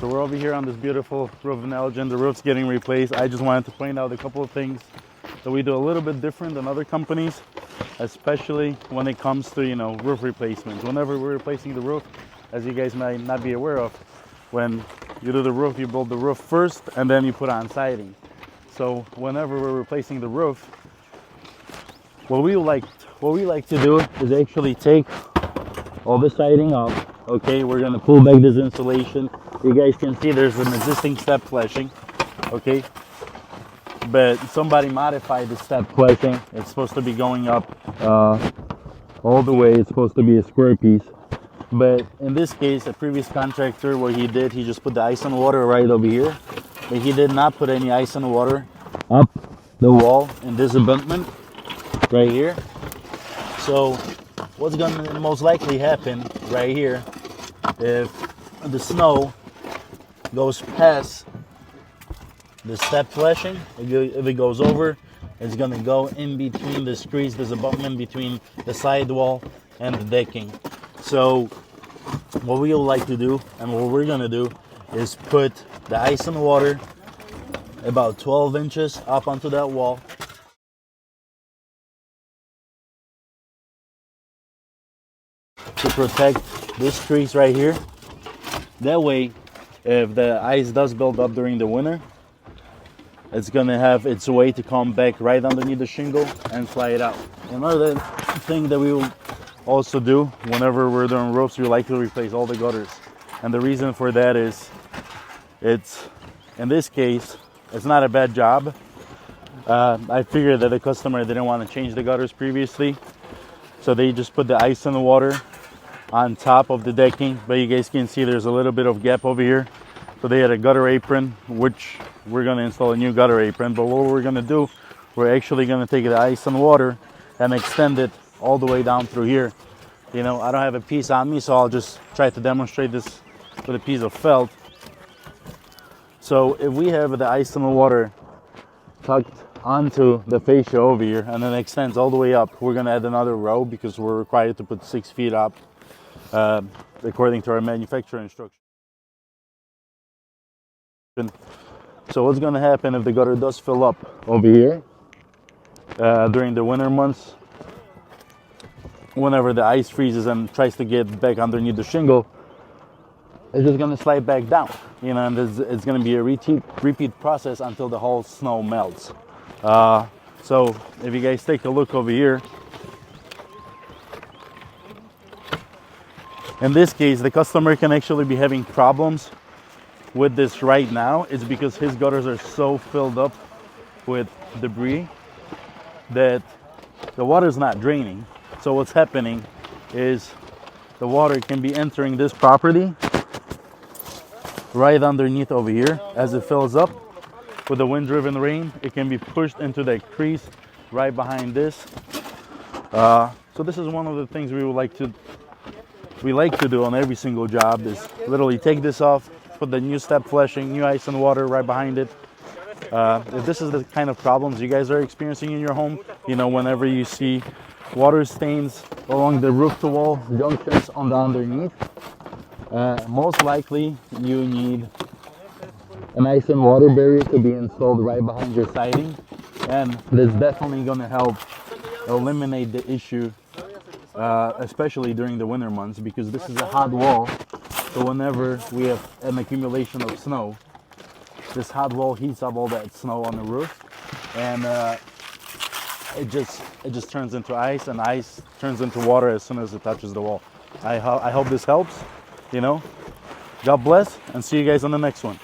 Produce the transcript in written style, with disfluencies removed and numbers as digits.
So we're over here on this beautiful roof in Elgin. The roof's getting replaced. I just wanted to point out a couple of things that we do a little bit different than other companies, especially when it comes to, roof replacements. Whenever we're replacing the roof, as you guys might not be aware of, when you do the roof, you build the roof first and then you put on siding. So whenever we're replacing the roof, what we like to do is actually take all the siding off. Okay, we're gonna pull back this insulation. You guys can see there's an existing step flashing. Okay, but somebody modified the step flashing. It's supposed to be going up all the way. It's supposed to be a square piece. But in this case, a previous contractor, what he did, he just put the ice and water right over here. But he did not put any ice and water up the wall in this abutment right here. So what's going to most likely happen right here, if the snow goes past the step flashing, if it goes over, it's going to go in between this crease, this abutment between the sidewall and the decking. So what we would like to do, and what we're going to do, is put the ice and water about 12 inches up onto that wall. To protect this crease right here. That way, if the ice does build up during the winter, it's gonna have its way to come back right underneath the shingle and slide out. Another thing that we will also do whenever we're doing roofs, we like to replace all the gutters. And the reason for that is, in this case, it's not a bad job. I figured that the customer didn't want to change the gutters previously, so they just put the ice and the water on top of the decking. But you guys can see there's a little bit of gap over here, so they had a gutter apron, which we're going to install a new gutter apron. But what we're going to do, we're actually going to take the ice and water and extend it all the way down through here. I don't have a piece on me, so I'll just try to demonstrate this with a piece of felt. So if we have the ice and the water tucked onto the fascia over here and then extends all the way up, we're going to add another row because we're required to put 6 feet up according to our manufacturer instruction. So what's going to happen if the gutter does fill up over here during the winter months, whenever the ice freezes and tries to get back underneath the shingle, it's just going to slide back down, and it's going to be a repeat process until the whole snow melts. So if you guys take a look over here, in this case, the customer can actually be having problems with this right now. It's because his gutters are so filled up with debris that the water is not draining. So what's happening is the water can be entering this property right underneath over here. As it fills up with the wind-driven rain, it can be pushed into that crease right behind this. So this is one of the things we like to do on every single job, is literally take this off, put the new step flashing, new ice and water right behind it. If this is the kind of problems you guys are experiencing in your home, whenever you see water stains along the roof-to-wall junctions on the underneath, most likely you need an ice and water barrier to be installed right behind your siding, and this is definitely going to help eliminate the issue, especially during the winter months, because this is a hot wall. So whenever we have an accumulation of snow, this hot wall heats up all that snow on the roof, and it just turns into ice, and ice turns into water as soon as it touches the wall. I hope this helps. God bless, and see you guys on the next one.